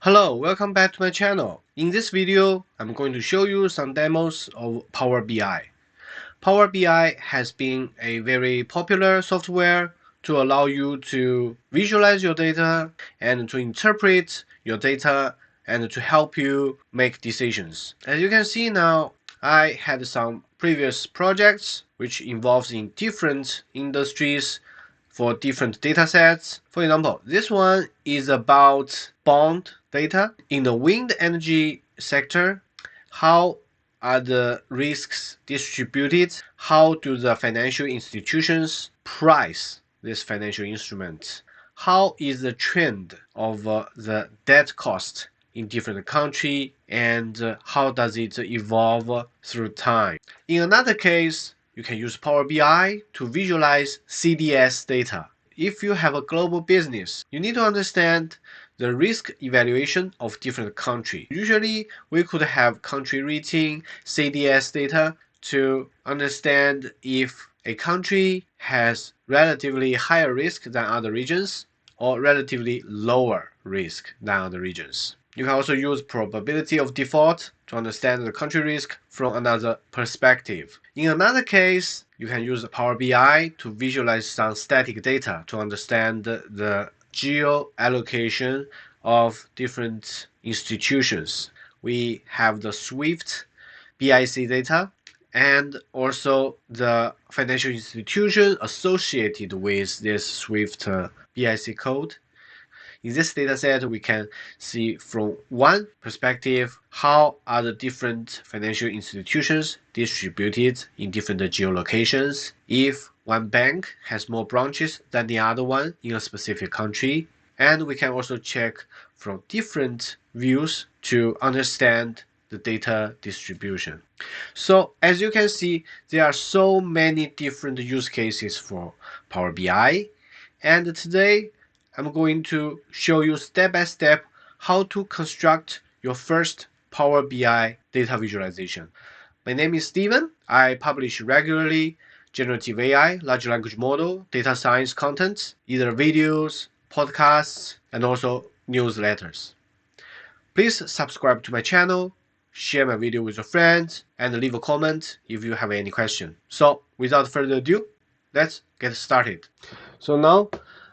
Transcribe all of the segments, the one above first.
Hello, welcome back to my channel. In this video, I'm going to show you some demos of Power BI. Power BI has been a very popular software to allow you to visualize your data and to interpret your data and to help you make decisions. As you can see now, I had some previous projects which involves in different industries for different data sets. For example, this one is about bond data in the wind energy sector. How are the risks distributed? How do the financial institutions price this financial instrument? How is the trend of the debt cost in different country, and how does it evolve through time? In another case, you can use Power BI to visualize CDS data. If you have a global business, you need to understand the risk evaluation of different countries. Usually, we could have country rating CDS data to understand if a country has relatively higher risk than other regions or relatively lower risk than other regions. You can also use probability of default to understand the country risk from another perspective. In another case, you can use Power BI to visualize some static data to understand the geo-allocation of different institutions. We have the SWIFT BIC data and also the financial institution associated with this SWIFT BIC code. In this dataset, we can see from one perspective how are the different financial institutions distributed in different geolocations. If one bank has more branches than the other one in a specific country, and we can also check from different views to understand the data distribution. So as you can see, there are so many different use cases for Power BI, and today I'm going to show you step by step how to construct your first Power BI data visualization. My name is Steven. I publish regularly generative AI, large language model, data science content, either videos, podcasts, and also newsletters. Please subscribe to my channel, share my video with your friends, and leave a comment if you have any question. So without further ado, let's get started. So now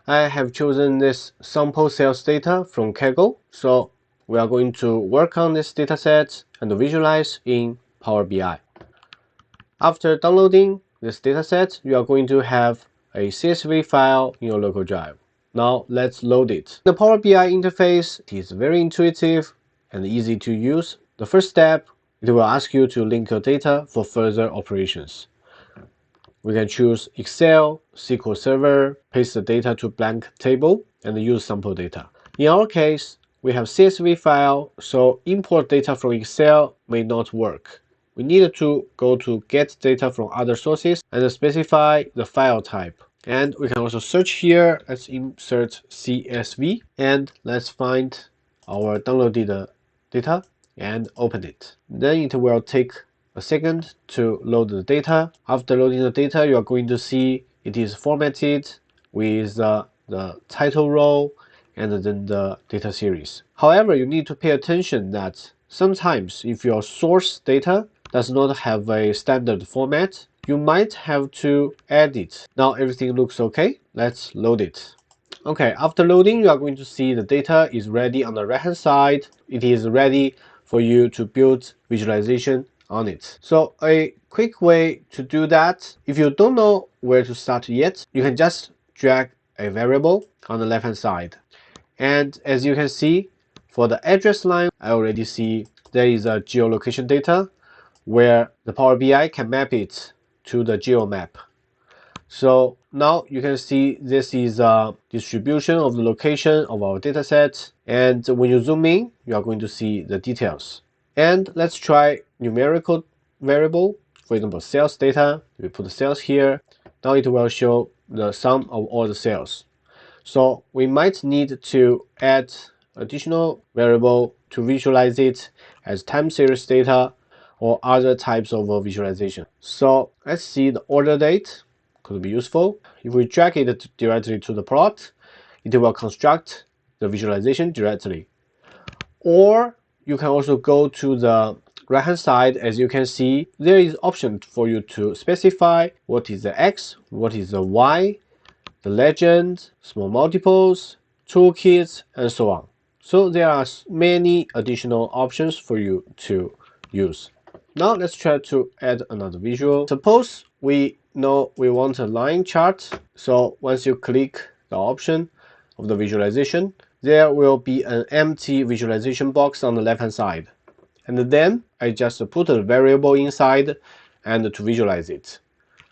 I have chosen this sample sales data from Kaggle. So we are going to work on this dataset and visualize in Power BI. After downloading this dataset, you are going to have a CSV file in your local drive. Now let's load it. The Power BI interface is very intuitive and easy to use. The first step, it will ask you to link your data for further operations. We can choose Excel, SQL Server, paste the data to blank table, and use sample data. In our case, we have CSV file, so import data from Excel may not work. We need to go to get data from other sources and specify the file type. And we can also search here. Let's insert CSV, and let's find our downloaded data and open it. Then it will take a second to load the data. After loading the data, you are going to see it is formatted with the title row and then the data series. However, you need to pay attention that sometimes if your source data does not have a standard format, you might have to add it. Now everything looks okay. Let's load it. Okay, after loading, you are going to see the data is ready on the right hand side. It is ready for you to build visualization on it. So a quick way to do that, if you don't know where to start yet, you can just drag a variable on the left hand side. And as you can see, for the address line, I already see there is a geolocation data where the Power BI can map it to the geomap. So now you can see this is a distribution of the location of our dataset. And when you zoom in, you are going to see the details. And let's try numerical variable. For example, sales data. We put the sales here. Now it will show the sum of all the sales. So we might need to add additional variable to visualize it as time series data or other types of visualization. So let's see the order date could be useful. If we drag it directly to the plot, it will construct the visualization directly. Or you can also go to the right hand side. As you can see, there is option for you to specify what is the X, what is the Y, the legend, small multiples, toolkits, and so on. So there are many additional options for you to use. Now let's try to add another visual. Suppose we know we want a line chart. So once you click the option of the visualization, there will be an empty visualization box on the left hand side. And then I just put a variable inside and to visualize it.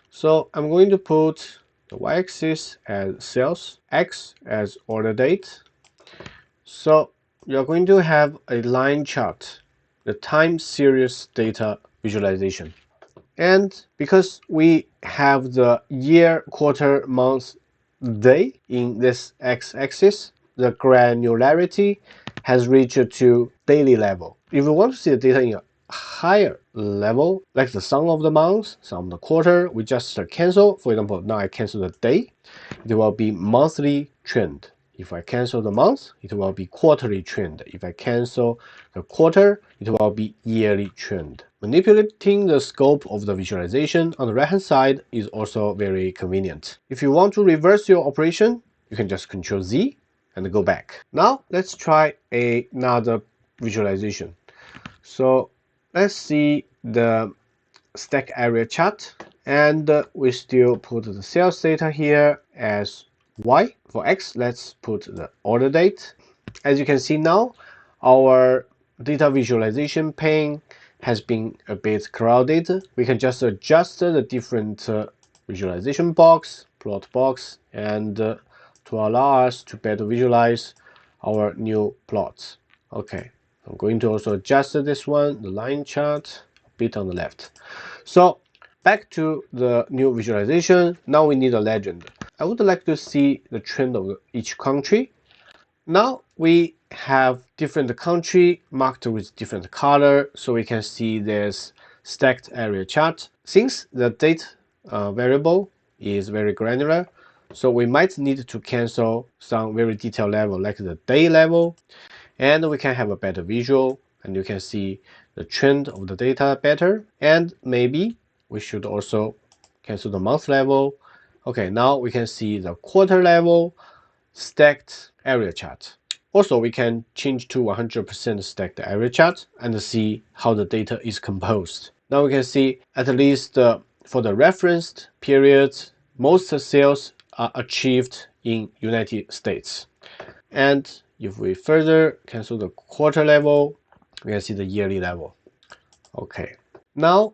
So I'm going to put the y-axis as sales, x as order date. So you're going to have a line chart, the time series data visualization. And because we have the year, quarter, month, day in this x-axis, the granularity has reached to daily level. If you want to see the data in a higher level, like the sum of the months, sum of the quarter, we just cancel. For example, now I cancel the day, it will be monthly trend. If I cancel the month, it will be quarterly trend. If I cancel the quarter, it will be yearly trend. Manipulating the scope of the visualization on the right-hand side is also very convenient. If you want to reverse your operation, you can just Ctrl Z and go back. Now let's try another visualization. So let's see the stack area chart, and we still put the sales data here as Y. For X, let's put the order date. As you can see now, our data visualization pane has been a bit crowded. We can just adjust the different visualization box, plot box, and to allow us to better visualize our new plots. Okay, I'm going to also adjust this one, the line chart, a bit on the left. So back to the new visualization. Now we need a legend. I would like to see the trend of each country. Now we have different country marked with different color, so we can see this stacked area chart. Since the date variable is very granular, so we might need to cancel some very detailed level like the day level, and we can have a better visual, and you can see the trend of the data better. And maybe we should also cancel the month level. Okay, now we can see the quarter level stacked area chart. Also, we can change to 100% stacked area chart and see how the data is composed. Now we can see at least for the referenced periods, most sales are achieved in United States. And if we further cancel the quarter level, we can see the yearly level. Okay. Now,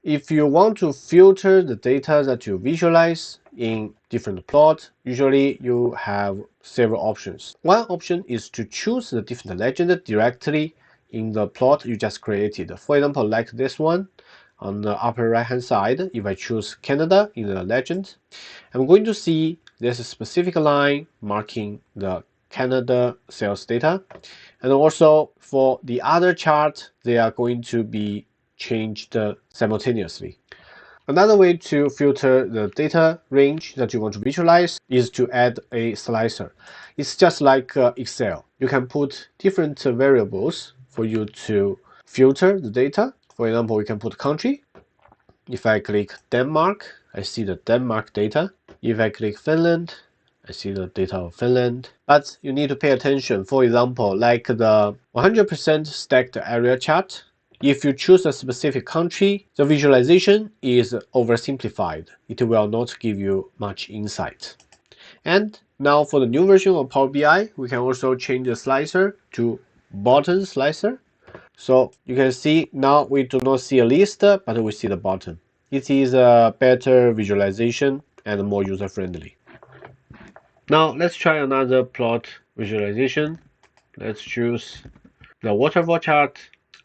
if you want to filter the data that you visualize in different plots, usually you have several options. One option is to choose the different legend directly in the plot you just created. For example, like this one on the upper right hand side, if I choose Canada in the legend, I'm going to see there's a specific line marking the Canada sales data. And also for the other chart, they are going to be changed simultaneously. Another way to filter the data range that you want to visualize is to add a slicer. It's just like Excel. You can put different variables for you to filter the data. For example, we can put country. If I click Denmark, I see the Denmark data. If I click Finland, I see the data of Finland. But you need to pay attention. For example, like the 100% stacked area chart, if you choose a specific country, the visualization is oversimplified. It will not give you much insight. And now for the new version of Power BI, we can also change the slicer to button slicer. So you can see now we do not see a list, but we see the button. It is a better visualization and more user-friendly. Now let's try another plot visualization. Let's choose the waterfall chart.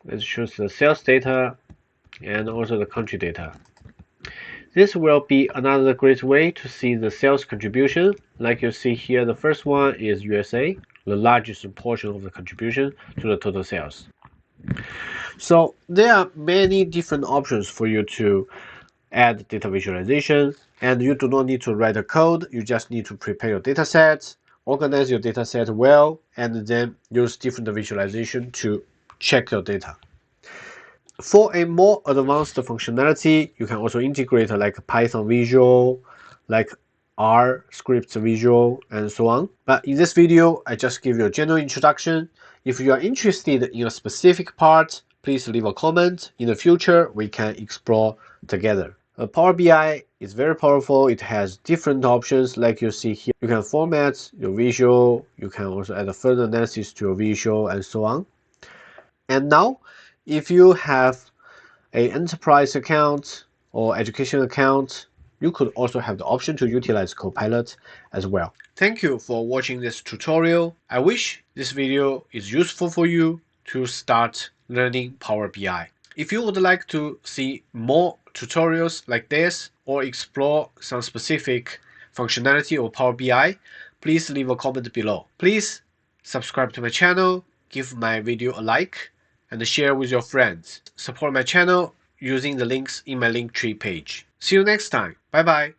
Let's choose the sales data and also the country data. This will be another great way to see the sales contribution. Like you see here, the first one is USA, the largest portion of the contribution to the total sales. So there are many different options for you to add data visualization, and you do not need to write a code. You just need to prepare your data sets organize your data set well, and then use different visualization to check your data. For a more advanced functionality, you can also integrate like Python Visual, like R script Visual, and so on. But in this video, I just give you a general introduction. If you are interested in a specific part, please leave a comment. In the future, we can explore together. Power BI is very powerful. It has different options like you see here. You can format your visual. You can also add a further analysis to your visual and so on. And now, if you have an enterprise account or education account, you could also have the option to utilize Copilot as well. Thank you for watching this tutorial. I wish this video is useful for you to start learning Power BI. If you would like to see more tutorials like this or explore some specific functionality of Power BI, please leave a comment below. Please subscribe to my channel, give my video a like, and share with your friends. Support my channel using the links in my Linktree page. See you next time. Bye bye.